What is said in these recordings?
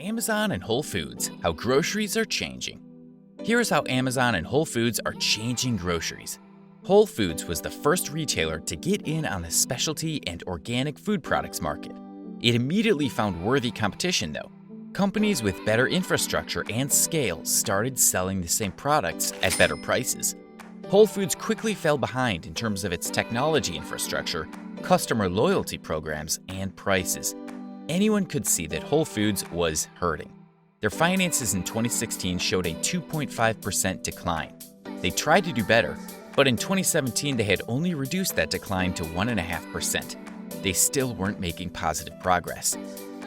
Amazon and Whole Foods, how groceries are changing. Here is how Amazon and Whole Foods are changing groceries. Whole Foods was the first retailer to get in on the specialty and organic food products market. It immediately found worthy competition though. Companies with better infrastructure and scale started selling the same products at better prices. Whole Foods quickly fell behind in terms of its technology infrastructure, customer loyalty programs, and prices. Anyone could see that Whole Foods was hurting. Their finances in 2016 showed a 2.5% decline. They tried to do better, but in 2017 they had only reduced that decline to 1.5%. They still weren't making positive progress.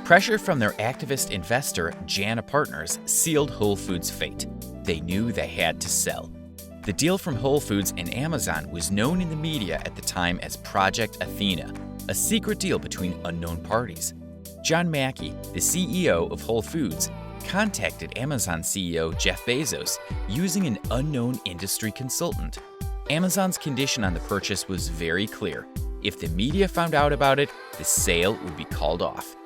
Pressure from their activist investor, JANA Partners, sealed Whole Foods' fate. They knew they had to sell. The deal from Whole Foods and Amazon was known in the media at the time as Project Athena, a secret deal between unknown parties. John Mackey, the CEO of Whole Foods, contacted Amazon CEO Jeff Bezos using an unknown industry consultant. Amazon's condition on the purchase was very clear. If the media found out about it, the sale would be called off.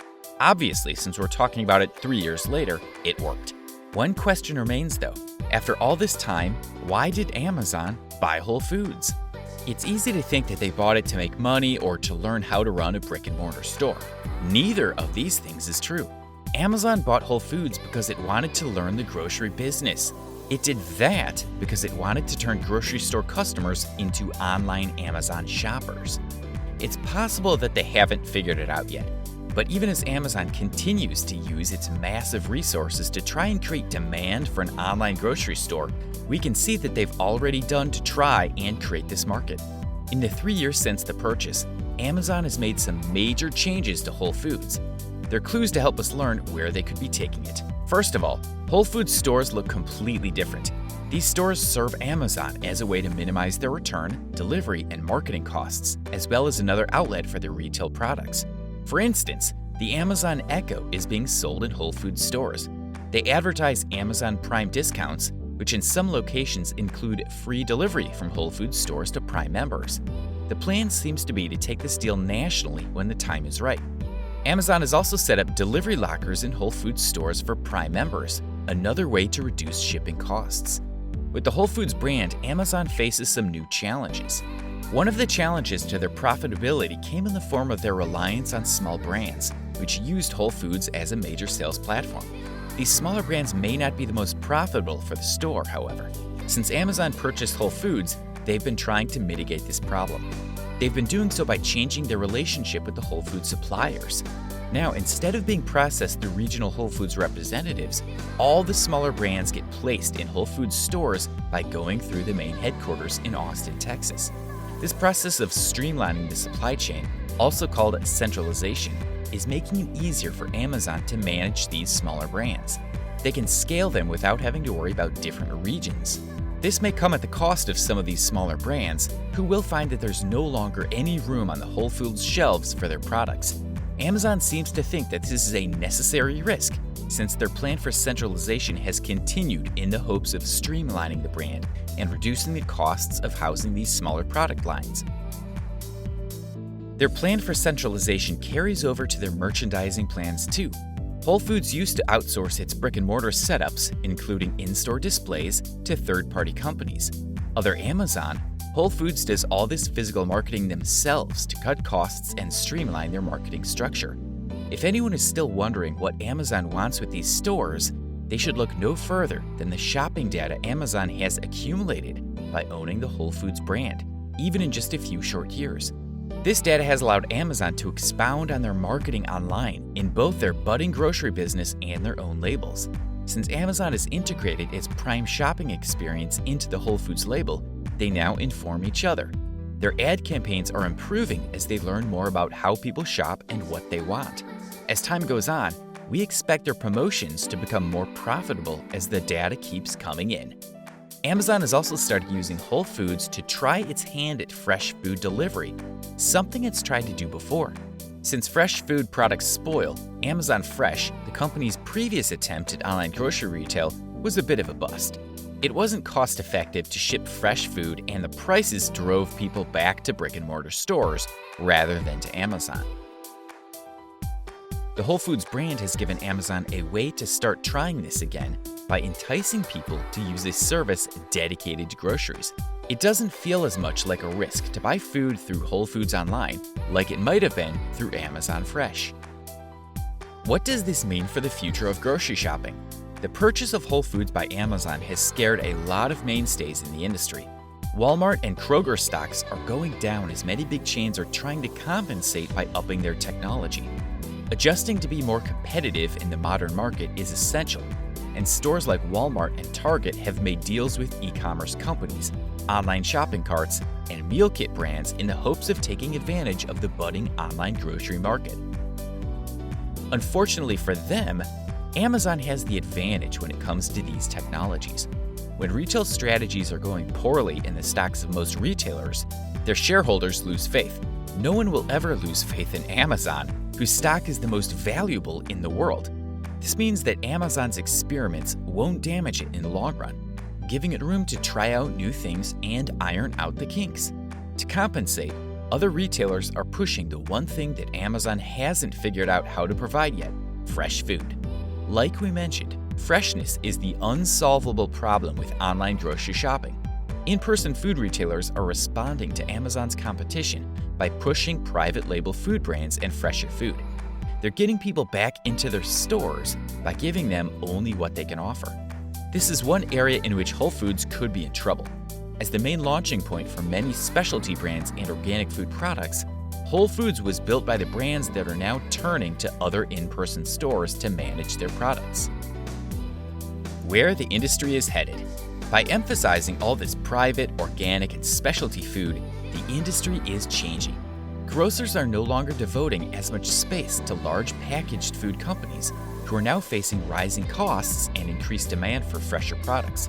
Obviously, since we're talking about it 3 years later, it worked. One question remains though. After all this time, why did Amazon buy Whole Foods? It's easy to think that they bought it to make money or to learn how to run a brick-and-mortar store. Neither of these things is true. Amazon bought Whole Foods because it wanted to learn the grocery business. It did that because it wanted to turn grocery store customers into online Amazon shoppers. It's possible that they haven't figured it out yet. But even as Amazon continues to use its massive resources to try and create demand for an online grocery store, we can see that they've already done to try and create this market. In the 3 years since the purchase, Amazon has made some major changes to Whole Foods. They're clues to help us learn where they could be taking it. First of all, Whole Foods stores look completely different. These stores serve Amazon as a way to minimize their return, delivery, and marketing costs, as well as another outlet for their retail products. For instance, the Amazon Echo is being sold in Whole Foods stores. They advertise Amazon Prime discounts, which in some locations include free delivery from Whole Foods stores to Prime members. The plan seems to be to take this deal nationally when the time is right. Amazon has also set up delivery lockers in Whole Foods stores for Prime members, another way to reduce shipping costs. With the Whole Foods brand, Amazon faces some new challenges. One of the challenges to their profitability came in the form of their reliance on small brands, which used Whole Foods as a major sales platform. These smaller brands may not be the most profitable for the store, however. Since Amazon purchased Whole Foods, they've been trying to mitigate this problem. They've been doing so by changing their relationship with the Whole Foods suppliers. Now, instead of being processed through regional Whole Foods representatives, all the smaller brands get placed in Whole Foods stores by going through the main headquarters in Austin, Texas. This process of streamlining the supply chain, also called centralization, is making it easier for Amazon to manage these smaller brands. They can scale them without having to worry about different regions. This may come at the cost of some of these smaller brands, who will find that there's no longer any room on the Whole Foods shelves for their products. Amazon seems to think that this is a necessary risk, since their plan for centralization has continued in the hopes of streamlining the brand and reducing the costs of housing these smaller product lines. Their plan for centralization carries over to their merchandising plans too. Whole Foods used to outsource its brick-and-mortar setups, including in-store displays, to third-party companies. Other Amazon, Whole Foods does all this physical marketing themselves to cut costs and streamline their marketing structure. If anyone is still wondering what Amazon wants with these stores, they should look no further than the shopping data Amazon has accumulated by owning the Whole Foods brand, even in just a few short years. This data has allowed Amazon to expound on their marketing online in both their budding grocery business and their own labels. Since Amazon has integrated its Prime shopping experience into the Whole Foods label, they now inform each other. Their ad campaigns are improving as they learn more about how people shop and what they want. As time goes on, we expect their promotions to become more profitable as the data keeps coming in. Amazon has also started using Whole Foods to try its hand at fresh food delivery, something it's tried to do before. Since fresh food products spoil, Amazon Fresh, the company's previous attempt at online grocery retail, was a bit of a bust. It wasn't cost-effective to ship fresh food, and the prices drove people back to brick-and-mortar stores rather than to Amazon. The Whole Foods brand has given Amazon a way to start trying this again by enticing people to use a service dedicated to groceries. It doesn't feel as much like a risk to buy food through Whole Foods online like it might have been through Amazon Fresh. What does this mean for the future of grocery shopping? The purchase of Whole Foods by Amazon has scared a lot of mainstays in the industry. Walmart and Kroger stocks are going down as many big chains are trying to compensate by upping their technology. Adjusting to be more competitive in the modern market is essential, and stores like Walmart and Target have made deals with e-commerce companies, online shopping carts, and meal kit brands in the hopes of taking advantage of the budding online grocery market. Unfortunately for them, Amazon has the advantage when it comes to these technologies. When retail strategies are going poorly in the stocks of most retailers, their shareholders lose faith. No one will ever lose faith in Amazon, whose stock is the most valuable in the world. This means that Amazon's experiments won't damage it in the long run, giving it room to try out new things and iron out the kinks. To compensate, other retailers are pushing the one thing that Amazon hasn't figured out how to provide yet: fresh food. Like we mentioned, freshness is the unsolvable problem with online grocery shopping. In-person food retailers are responding to Amazon's competition by pushing private label food brands and fresher food. They're getting people back into their stores by giving them only what they can offer. This is one area in which Whole Foods could be in trouble. As the main launching point for many specialty brands and organic food products, Whole Foods was built by the brands that are now turning to other in-person stores to manage their products. Where the industry is headed. By emphasizing all this private, organic, and specialty food, the industry is changing. Grocers are no longer devoting as much space to large packaged food companies, who are now facing rising costs and increased demand for fresher products.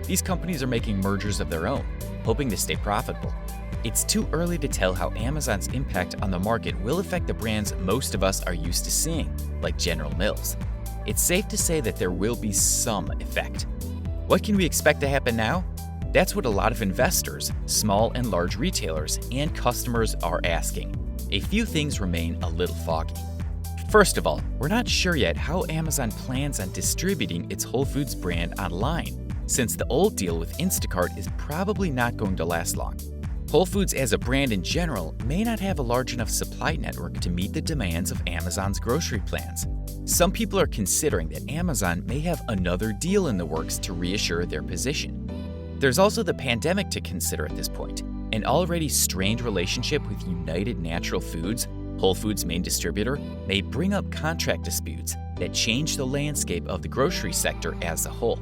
These companies are making mergers of their own, hoping to stay profitable. It's too early to tell how Amazon's impact on the market will affect the brands most of us are used to seeing, like General Mills. It's safe to say that there will be some effect. What can we expect to happen now? That's what a lot of investors, small and large retailers, and customers are asking. A few things remain a little foggy. First of all, we're not sure yet how Amazon plans on distributing its Whole Foods brand online, since the old deal with Instacart is probably not going to last long. Whole Foods as a brand in general may not have a large enough supply network to meet the demands of Amazon's grocery plans. Some people are considering that Amazon may have another deal in the works to reassure their position. There's also the pandemic to consider at this point. An already strained relationship with United Natural Foods, Whole Foods' main distributor, may bring up contract disputes that change the landscape of the grocery sector as a whole.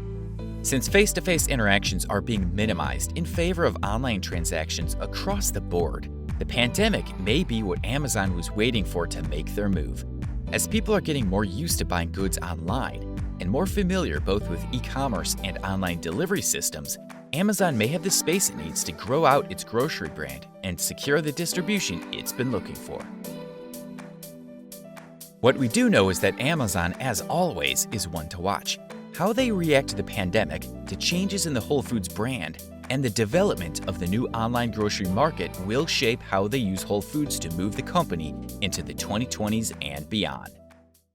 Since face-to-face interactions are being minimized in favor of online transactions across the board, the pandemic may be what Amazon was waiting for to make their move. As people are getting more used to buying goods online and more familiar both with e-commerce and online delivery systems, Amazon may have the space it needs to grow out its grocery brand and secure the distribution it's been looking for. What we do know is that Amazon, as always, is one to watch. How they react to the pandemic, to changes in the Whole Foods brand, and the development of the new online grocery market will shape how they use Whole Foods to move the company into the 2020s and beyond.